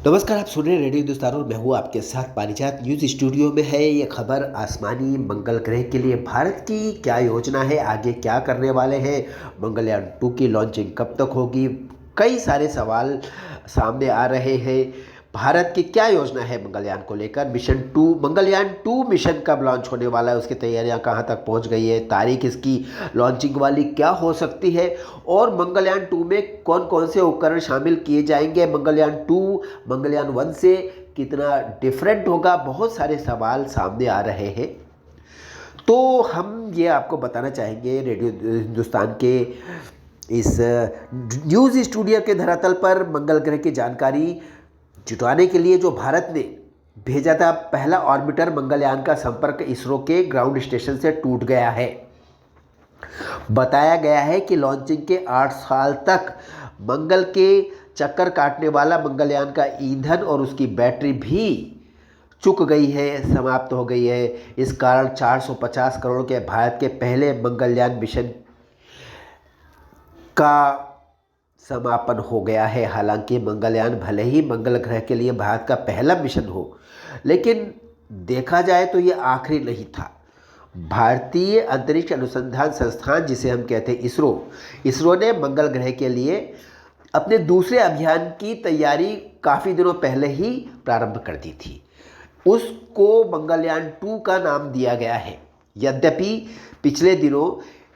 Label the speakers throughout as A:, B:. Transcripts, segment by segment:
A: नमस्कार, आप सुन रहे हैं रेडियो हिंदुस्तान और मैं हूँ आपके साथ पारिजात। न्यूज़ स्टूडियो में है ये खबर। आसमानी मंगल ग्रह के लिए भारत की क्या योजना है, आगे क्या करने वाले हैं, मंगलयान 2 की लॉन्चिंग कब तक होगी, कई सारे सवाल सामने आ रहे हैं। भारत की क्या योजना है मंगलयान को लेकर, मंगलयान 2 मिशन कब लॉन्च होने वाला है, उसकी तैयारियां कहां तक पहुंच गई है, तारीख इसकी लॉन्चिंग वाली क्या हो सकती है और मंगलयान 2 में कौन कौन से उपकरण शामिल किए जाएंगे, मंगलयान 2 मंगलयान 1 से कितना डिफरेंट होगा। बहुत सारे सवाल सामने आ रहे हैं। तो हम ये आपको बताना चाहेंगे रेडियो हिंदुस्तान के इस न्यूज़ स्टूडियो के धरातल पर मंगल ग्रह की जानकारी जुटाने के लिए जो भारत ने भेजा था पहला ऑर्बिटर मंगलयान का संपर्क इसरो के ग्राउंड स्टेशन से टूट गया है। बताया गया है कि लॉन्चिंग के 8 साल तक मंगल के चक्कर काटने वाला मंगलयान का ईंधन और उसकी बैटरी भी चुक गई है, समाप्त हो गई है। इस कारण 450 करोड़ के भारत के पहले मंगलयान मिशन का समापन हो गया है। हालांकि मंगलयान भले ही मंगल ग्रह के लिए भारत का पहला मिशन हो, लेकिन देखा जाए तो ये आखिरी नहीं था। भारतीय अंतरिक्ष अनुसंधान संस्थान, जिसे हम कहते हैं इसरो ने मंगल ग्रह के लिए अपने दूसरे अभियान की तैयारी काफ़ी दिनों पहले ही प्रारंभ कर दी थी। उसको मंगलयान 2 का नाम दिया गया है। यद्यपि पिछले दिनों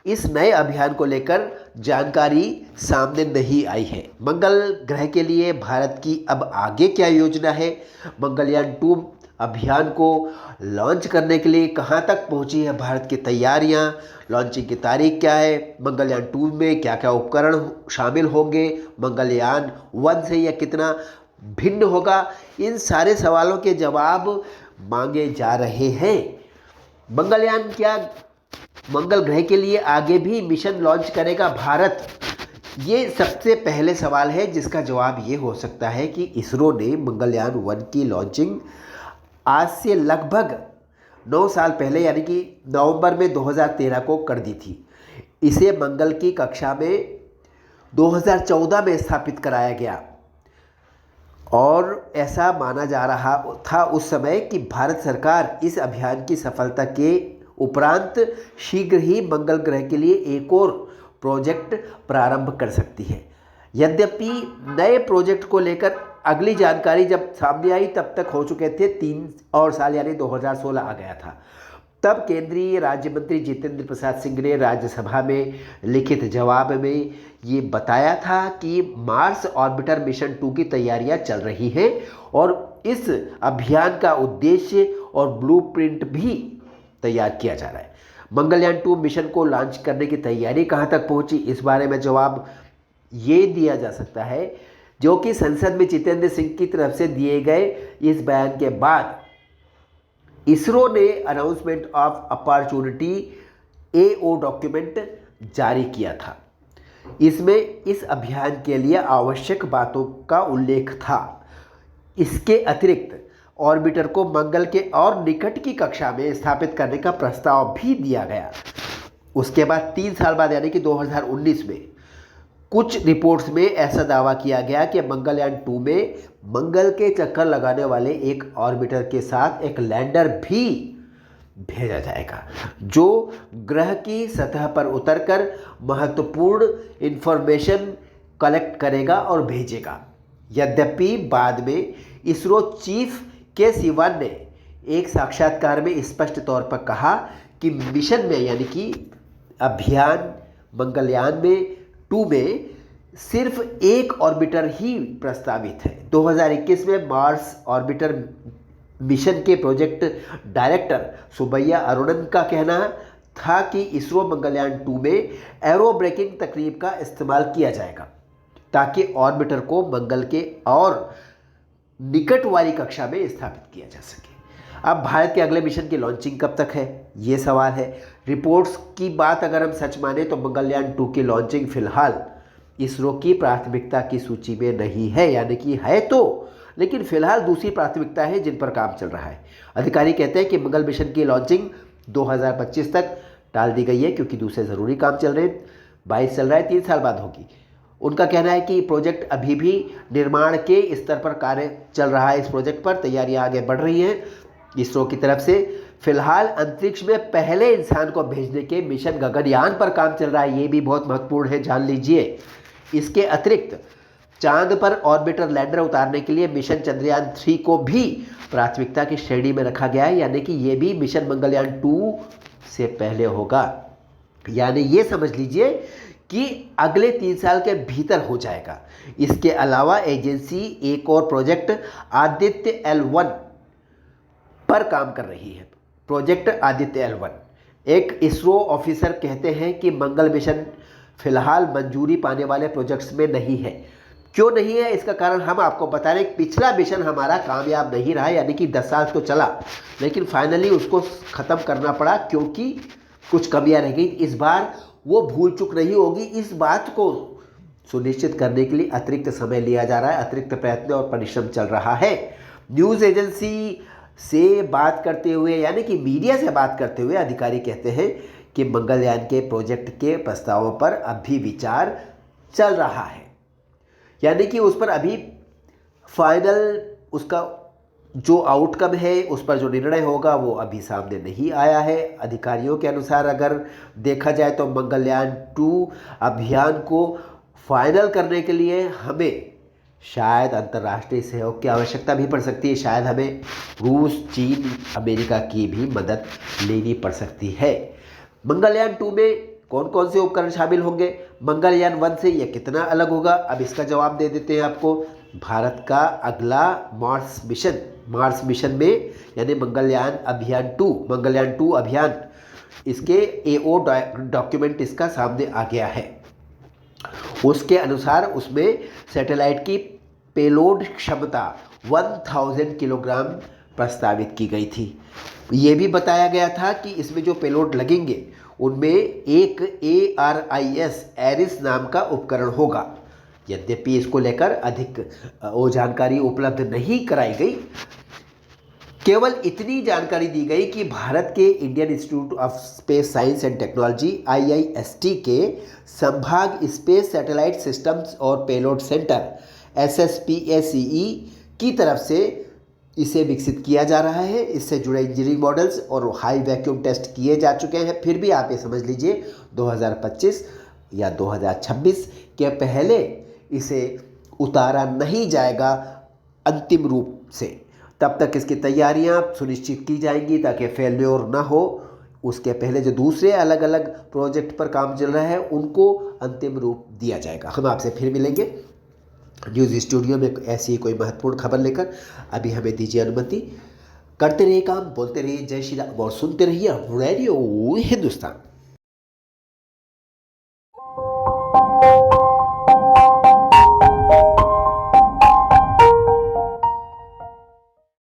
A: इस नए अभियान को लेकर जानकारी सामने नहीं आई है। मंगल ग्रह के लिए भारत की अब आगे क्या योजना है, मंगलयान 2 अभियान को लॉन्च करने के लिए कहां तक पहुंची है भारत की तैयारियां, लॉन्चिंग की तारीख क्या है, मंगलयान 2 में क्या क्या उपकरण शामिल होंगे, मंगलयान 1 से यह कितना भिन्न होगा, इन सारे सवालों के जवाब मांगे जा रहे हैं। मंगलयान क्या मंगल ग्रह के लिए आगे भी मिशन लॉन्च करेगा भारत? ये सबसे पहले सवाल है जिसका जवाब ये हो सकता है कि इसरो ने मंगलयान 1 की लॉन्चिंग आज से लगभग 9 साल पहले यानी कि नवंबर में 2013 को कर दी थी। इसे मंगल की कक्षा में 2014 में स्थापित कराया गया और ऐसा माना जा रहा था उस समय कि भारत सरकार इस अभियान की सफलता के उपरांत शीघ्र ही मंगल ग्रह के लिए एक और प्रोजेक्ट प्रारंभ कर सकती है। यद्यपि नए प्रोजेक्ट को लेकर अगली जानकारी जब सामने आई तब तक हो चुके थे 3 और साल, यानी 2016 आ गया था। तब केंद्रीय राज्य मंत्री जितेंद्र प्रसाद सिंह ने राज्यसभा में लिखित जवाब में ये बताया था कि मार्स ऑर्बिटर मिशन 2 की तैयारियां चल रही हैं और इस अभियान का उद्देश्य और ब्लूप्रिंट भी तैयार किया जा रहा है। मंगलयान 2 मिशन को लॉन्च करने की तैयारी कहां तक पहुंची, इस बारे में जवाब ये दिया जा सकता है जो कि संसद में जितेंद्र सिंह की तरफ से दिए गए इस बयान के बाद इसरो ने announcement of opportunity AO document जारी किया था। इसमें इस अभियान के लिए आवश्यक बातों का उल्लेख था। इसके अतिरिक्त ऑर्बिटर को मंगल के और निकट की कक्षा में स्थापित करने का प्रस्ताव भी दिया गया। उसके बाद 3 साल बाद यानी कि 2019 में कुछ रिपोर्ट्स में ऐसा दावा किया गया कि मंगलयान 2 में मंगल के चक्कर लगाने वाले एक ऑर्बिटर के साथ एक लैंडर भी भेजा जाएगा जो ग्रह की सतह पर उतरकर महत्वपूर्ण इंफॉर्मेशन कलेक्ट करेगा और भेजेगा। यद्यपि बाद में इसरो चीफ के सिवान ने एक साक्षात्कार में स्पष्ट तौर पर कहा कि मिशन में यानी कि अभियान मंगलयान में 2 में सिर्फ एक ऑर्बिटर ही प्रस्तावित है। 2021 में मार्स ऑर्बिटर मिशन के प्रोजेक्ट डायरेक्टर सुबैया अरुणन का कहना था कि इसरो मंगलयान 2 में एरो ब्रेकिंग तकनीक का इस्तेमाल किया जाएगा ताकि ऑर्बिटर को मंगल के और निकट वाली कक्षा में स्थापित किया जा सके। अब भारत के अगले मिशन की लॉन्चिंग कब तक है, ये सवाल है। रिपोर्ट्स की बात अगर हम सच माने तो मंगलयान 2 की लॉन्चिंग फिलहाल इसरो की प्राथमिकता की सूची में नहीं है, यानी कि है तो, लेकिन फिलहाल दूसरी प्राथमिकता है जिन पर काम चल रहा है। अधिकारी कहते हैं कि मंगल मिशन की लॉन्चिंग 2025 तक टाल दी गई है क्योंकि दूसरे ज़रूरी काम चल रहे हैं। 22 चल रहा है, 3 साल बाद होगी। उनका कहना है कि प्रोजेक्ट अभी भी निर्माण के स्तर पर कार्य चल रहा है। इस प्रोजेक्ट पर तैयारियां आगे बढ़ रही हैं इसरो की तरफ से। फिलहाल अंतरिक्ष में पहले इंसान को भेजने के मिशन गगनयान पर काम चल रहा है, ये भी बहुत महत्वपूर्ण है, जान लीजिए। इसके अतिरिक्त चांद पर ऑर्बिटर लैंडर उतारने के लिए मिशन चंद्रयान 3 को भी प्राथमिकता की श्रेणी में रखा गया है, यानी कि ये भी मिशन मंगलयान 2 से पहले होगा। यानी ये समझ लीजिए कि अगले 3 साल के भीतर हो जाएगा। इसके अलावा एजेंसी एक और प्रोजेक्ट आदित्य L1 पर काम कर रही है। प्रोजेक्ट आदित्य L1 एक इसरो ऑफिसर कहते हैं कि मंगल मिशन फिलहाल मंजूरी पाने वाले प्रोजेक्ट्स में नहीं है। क्यों नहीं है, इसका कारण हम आपको बता रहे हैं। पिछला मिशन हमारा कामयाब नहीं रहा, यानी कि 10 साल तो चला, लेकिन फाइनली उसको ख़त्म करना पड़ा क्योंकि कुछ कमियां रह गई। इस बार वो भूल चूक नहीं होगी। इस बात को सुनिश्चित करने के लिए अतिरिक्त समय लिया जा रहा है, अतिरिक्त प्रयत्न और परिश्रम चल रहा है। न्यूज़ एजेंसी से बात करते हुए, यानी कि मीडिया से बात करते हुए, अधिकारी कहते हैं कि मंगलयान के प्रोजेक्ट के प्रस्तावों पर अभी विचार चल रहा है, यानी कि उस पर अभी फाइनल उसका जो आउटकम है, उस पर जो निर्णय होगा वो अभी सामने नहीं आया है। अधिकारियों के अनुसार अगर देखा जाए तो मंगलयान 2 अभियान को फाइनल करने के लिए हमें शायद अंतर्राष्ट्रीय सहयोग की आवश्यकता भी पड़ सकती है। शायद हमें रूस, चीन, अमेरिका की भी मदद लेनी पड़ सकती है। मंगलयान 2 में कौन कौन से उपकरण शामिल होंगे, मंगलयान 1 से यह कितना अलग होगा, अब इसका जवाब दे देते हैं आपको। भारत का अगला मार्स मिशन में, यानी मंगलयान 2 अभियान, इसके AO डॉक्यूमेंट इसका सामने आ गया है। उसके अनुसार उसमें सैटेलाइट की पेलोड क्षमता 1000 किलोग्राम प्रस्तावित की गई थी। ये भी बताया गया था कि इसमें जो पेलोड लगेंगे उनमें एक ARIS एरिस नाम का उपकरण होगा। यद्यपि इसको लेकर अधिक वो जानकारी उपलब्ध नहीं कराई गई, केवल इतनी जानकारी दी गई कि भारत के Indian institute of space science and technology IIST के संभाग स्पेस सैटेलाइट सिस्टम्स और पेलोड सेंटर SSPACE की तरफ से इसे विकसित किया जा रहा है। इससे जुड़े इंजीनियरिंग मॉडल्स और हाई वैक्यूम टेस्ट किए जा चुके हैं। फिर भी आप ये समझ लीजिए 2025 या 2026 के पहले इसे उतारा नहीं जाएगा अंतिम रूप से। तब तक इसकी तैयारियां सुनिश्चित की जाएंगी ताकि फेल्योर ना हो। उसके पहले जो दूसरे अलग अलग प्रोजेक्ट पर काम चल रहा है उनको अंतिम रूप दिया जाएगा। हम आपसे फिर मिलेंगे न्यूज़ स्टूडियो में ऐसी कोई महत्वपूर्ण खबर लेकर। अभी हमें दीजिए अनुमति। करते रहिए काम, बोलते रहिए जय श्री राम और सुनते रहिए रेडियो हिंदुस्तान।